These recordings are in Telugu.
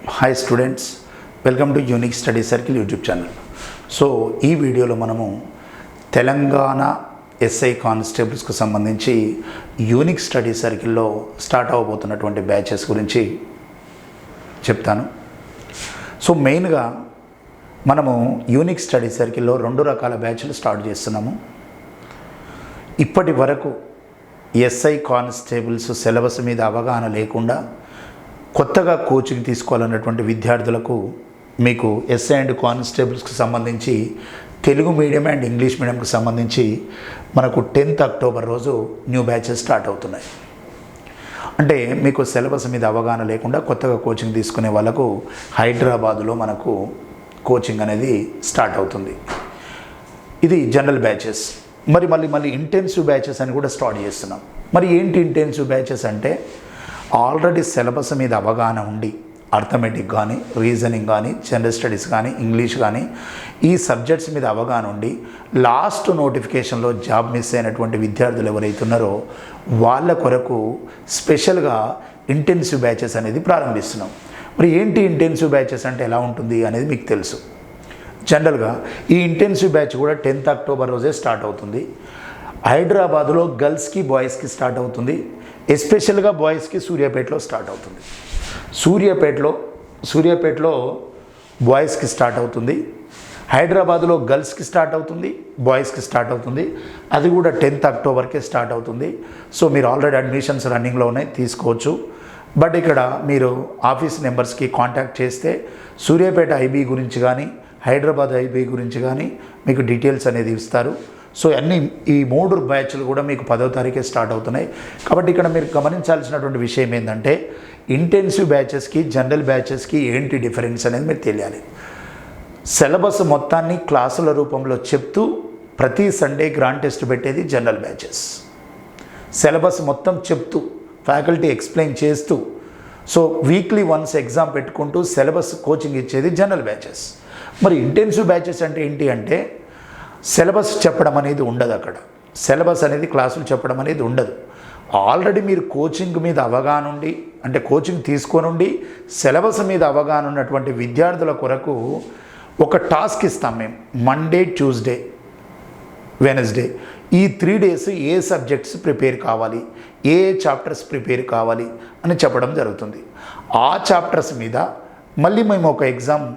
Hi students, welcome to unique study circle YouTube channel. So ఈ వీడియోలో మనము తెలంగాణ ఎస్ఐ కానిస్టేబుల్స్కు సంబంధించి యూనిక్ స్టడీ సర్కిల్లో స్టార్ట్ అవ్వబోతున్నటువంటి బ్యాచెస్ గురించి చెప్తాను. సో మెయిన్గా మనము యూనిక్ స్టడీ సర్కిల్లో 2 రకాల బ్యాచ్లు స్టార్ట్ చేస్తున్నాము. ఇప్పటి వరకు ఎస్ఐ కానిస్టేబుల్స్ సిలబస్ మీద అవగాహన లేకుండా కొత్తగా కోచింగ్ తీసుకోవాలన్నటువంటి విద్యార్థులకు మీకు ఎస్ఐ అండ్ కానిస్టేబుల్స్కి సంబంధించి తెలుగు మీడియం అండ్ ఇంగ్లీష్ మీడియంకి సంబంధించి మనకు 10th అక్టోబర్ రోజు న్యూ బ్యాచెస్ స్టార్ట్ అవుతున్నాయి. అంటే మీకు సిలబస్ మీద అవగాహన లేకుండా కొత్తగా కోచింగ్ తీసుకునే వాళ్ళకు హైదరాబాదులో మనకు కోచింగ్ అనేది స్టార్ట్ అవుతుంది. ఇది జనరల్ బ్యాచెస్. మళ్ళీ ఇంటెన్సివ్ బ్యాచెస్ అని కూడా స్టార్ట్ చేస్తున్నాం. మరి ఏంటి ఇంటెన్సివ్ బ్యాచెస్ అంటే, ఆల్రెడీ సిలబస్ మీద అవగాహన ఉండి అర్థమెటిక్ కానీ, రీజనింగ్ కానీ, జనరల్ స్టడీస్ కానీ, ఇంగ్లీష్ కానీ ఈ సబ్జెక్ట్స్ మీద అవగాహన ఉండి లాస్ట్ నోటిఫికేషన్లో జాబ్ మిస్ అయినటువంటి విద్యార్థులు ఎవరైతే ఉన్నారో వాళ్ళ కొరకు స్పెషల్గా ఇంటెన్సివ్ బ్యాచెస్ అనేది ప్రారంభిస్తున్నాం. మరి ఏంటి ఇంటెన్సివ్ బ్యాచెస్ అంటే ఎలా ఉంటుంది అనేది మీకు తెలుసు. జనరల్గా ఈ ఇంటెన్సివ్ బ్యాచ్ కూడా 10th అక్టోబర్ రోజే స్టార్ట్ అవుతుంది. హైదరాబాదులో గర్ల్స్కి బాయ్స్కి స్టార్ట్ అవుతుంది. ఎస్పెషల్గా బాయ్స్కి సూర్యాపేటలో స్టార్ట్ అవుతుంది. సూర్యాపేటలో బాయ్స్కి స్టార్ట్ అవుతుంది. హైదరాబాదులో గర్ల్స్కి స్టార్ట్ అవుతుంది, బాయ్స్కి స్టార్ట్ అవుతుంది. అది కూడా 10th అక్టోబర్కే స్టార్ట్ అవుతుంది. సో మీరు ఆల్రెడీ అడ్మిషన్స్ రన్నింగ్లో ఉన్నాయి, తీసుకోవచ్చు. బట్ ఇక్కడ మీరు ఆఫీస్ నెంబర్స్కి కాంటాక్ట్ చేస్తే సూర్యాపేట ఐబీ గురించి కానీ, హైదరాబాద్ ఐబీ గురించి కానీ మీకు డీటెయిల్స్ అనేది ఇస్తారు. సో ఈ 3 బ్యాచ్లు కూడా మీకు 10వ తారీఖే స్టార్ట్ అవుతున్నాయి. కాబట్టి ఇక్కడ మీరు గమనించాల్సినటువంటి విషయం ఏంటంటే, ఇంటెన్సివ్ బ్యాచెస్కి జనరల్ బ్యాచెస్కి ఏంటి డిఫరెన్స్ అనేది మీరు తెలియాలి. సిలబస్ మొత్తాన్ని క్లాసుల రూపంలో చెప్తూ ప్రతి సండే గ్రాండ్ టెస్ట్ పెట్టేది జనరల్ బ్యాచెస్. సిలబస్ మొత్తం చెప్తూ ఫ్యాకల్టీ ఎక్స్ప్లెయిన్ చేస్తూ సో వీక్లీ వన్స్ ఎగ్జామ్ పెట్టుకుంటూ సిలబస్ కోచింగ్ ఇచ్చేది జనరల్ బ్యాచెస్. మరి ఇంటెన్సివ్ బ్యాచెస్ అంటే ఏంటి అంటే, సిలబస్ చెప్పడం అనేది ఉండదు. అక్కడ సిలబస్ అనేది క్లాసులు చెప్పడం అనేది ఉండదు. ఆల్రెడీ మీరు కోచింగ్ మీద అవగాహన ఉండి, అంటే కోచింగ్ తీసుకొనుండి సిలబస్ మీద అవగాహన ఉన్నటువంటి విద్యార్థుల కొరకు ఒక టాస్క్ ఇస్తాం మేము. మండే, ట్యూస్డే, వెనస్డే ఈ 3 days ఏ సబ్జెక్ట్స్ ప్రిపేర్ కావాలి, ఏ చాప్టర్స్ ప్రిపేర్ కావాలి అని చెప్పడం జరుగుతుంది. ఆ చాప్టర్స్ మీద మళ్ళీ మేము ఒక ఎగ్జామ్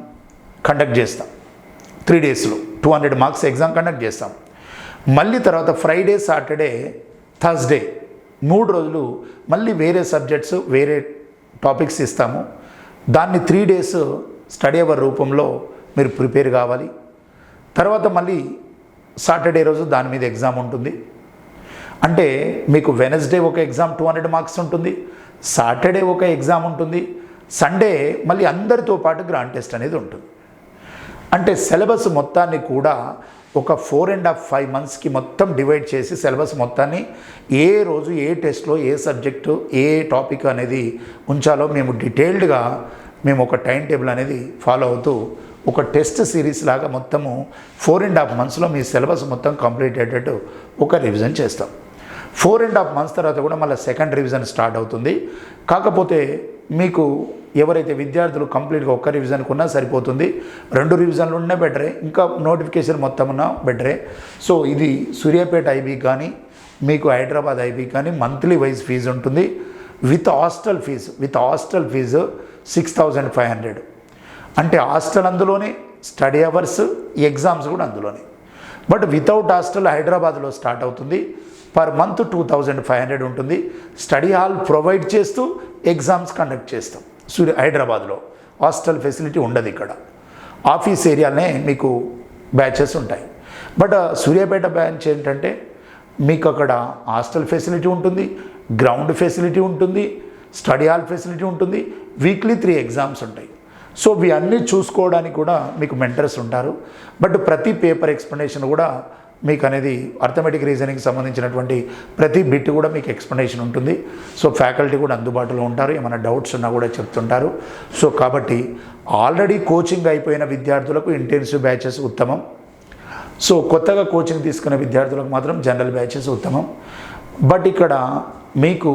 కండక్ట్ చేస్తాం. 3 daysలో 200 మార్క్స్ ఎగ్జామ్ కండక్ట్ చేస్తాం. మళ్ళీ తర్వాత ఫ్రైడే, సాటర్డే, థర్స్డే 3 రోజులు మళ్ళీ వేరే సబ్జెక్ట్స్, వేరే టాపిక్స్ ఇస్తాము. దాన్ని 3 days స్టడీ అవర్ రూపంలో మీరు ప్రిపేర్ కావాలి. తర్వాత మళ్ళీ సాటర్డే రోజు దాని మీద ఎగ్జామ్ ఉంటుంది. అంటే మీకు వెనస్డే ఒక ఎగ్జామ్ 200 మార్క్స్ ఉంటుంది, సాటర్డే ఒక ఎగ్జామ్ ఉంటుంది, సండే మళ్ళీ అందరితో పాటు గ్రాండ్ టెస్ట్ అనేది ఉంటుంది. అంటే సిలబస్ మొత్తాన్ని కూడా ఒక 4.5 monthsకి మొత్తం డివైడ్ చేసి సిలబస్ మొత్తాన్ని ఏ రోజు ఏ టెస్ట్లో ఏ సబ్జెక్టు ఏ టాపిక్ అనేది ఉంచాలో మేము డీటెయిల్డ్గా ఒక టైం టేబుల్ అనేది ఫాలో అవుతూ ఒక టెస్ట్ సిరీస్ లాగా మొత్తము 4.5 monthsలో మీ సిలబస్ మొత్తం కంప్లీట్ అయ్యేటట్టు ఒక రివిజన్ చేస్తాం. 4.5 months తర్వాత కూడా మళ్ళీ సెకండ్ రివిజన్ స్టార్ట్ అవుతుంది. కాకపోతే మీకు ఎవరైతే విద్యార్థులు కంప్లీట్గా ఒక్క రివిజన్కి ఉన్నా సరిపోతుంది, 2 రివిజన్లు ఉన్నా బెటరే, ఇంకా నోటిఫికేషన్ మొత్తం ఉన్నా బెటరే. సో ఇది సూర్యాపేట ఐబీ కానీ, మీకు హైదరాబాద్ ఐబీ కానీ మంత్లీ వైజ్ ఫీజు ఉంటుంది. With hostel fee 6,500. అంటే హాస్టల్ అందులోనే, స్టడీ అవర్స్, ఎగ్జామ్స్ కూడా అందులోనే. బట్ వితౌట్ హాస్టల్ హైదరాబాద్లో స్టార్ట్ అవుతుంది. పర్ మంత్ 2,500 ఉంటుంది. స్టడీ హాల్ ప్రొవైడ్ చేస్తూ ఎగ్జామ్స్ కండక్ట్ చేస్తాం. హైదరాబాద్లో హాస్టల్ ఫెసిలిటీ ఉండదు. ఇక్కడ ఆఫీస్ ఏరియాలోనే మీకు బ్యాచెస్ ఉంటాయి. బట్ సూర్యాపేట బ్రాంచ్ ఏంటంటే మీకు అక్కడ హాస్టల్ ఫెసిలిటీ ఉంటుంది, గ్రౌండ్ ఫెసిలిటీ ఉంటుంది, స్టడీ హాల్ ఫెసిలిటీ ఉంటుంది, వీక్లీ 3 ఎగ్జామ్స్ ఉంటాయి. సో ఇవి అన్నీ చూసుకోవడానికి కూడా మీకు మెంటర్స్ ఉంటారు. బట్ ప్రతి పేపర్ ఎక్స్ప్లెనేషన్ కూడా మీకు అనేది అర్థమెటిక్ రీజనింగ్కి సంబంధించినటువంటి ప్రతి బిట్ కూడా మీకు ఎక్స్ప్లెనేషన్ ఉంటుంది. సో ఫ్యాకల్టీ కూడా అందుబాటులో ఉంటారు, ఏమైనా డౌట్స్ ఉన్నా కూడా చెప్తుంటారు. సో కాబట్టి ఆల్రెడీ కోచింగ్ అయిపోయిన విద్యార్థులకు ఇంటెన్సివ్ బ్యాచెస్ ఉత్తమం. సో కొత్తగా కోచింగ్ తీసుకునే విద్యార్థులకు మాత్రం జనరల్ బ్యాచెస్ ఉత్తమం. బట్ ఇక్కడ మీకు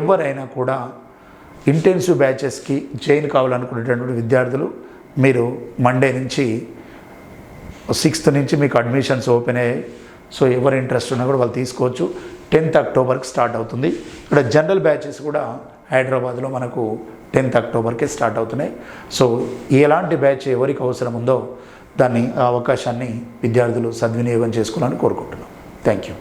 ఎవరైనా కూడా ఇంటెన్సివ్ బ్యాచెస్కి జాయిన్ కావాలనుకునేటటువంటి విద్యార్థులు మీరు మండే నుంచి 6th నుంచి మీకు అడ్మిషన్స్ ఓపెన్ అయ్యాయి. సో ఎవరు ఇంట్రెస్ట్ ఉన్నా కూడా వాళ్ళు తీసుకోవచ్చు. 10th అక్టోబర్కి స్టార్ట్ అవుతుంది. ఇక్కడ జనరల్ బ్యాచెస్ కూడా హైదరాబాద్లో మనకు 10th అక్టోబర్కే స్టార్ట్ అవుతున్నాయి. సో ఎలాంటి బ్యాచ్ ఎవరికి అవసరం ఉందో దాన్ని ఆ అవకాశాన్ని విద్యార్థులు సద్వినియోగం చేసుకోవాలని కోరుకుంటున్నాం. Thank you.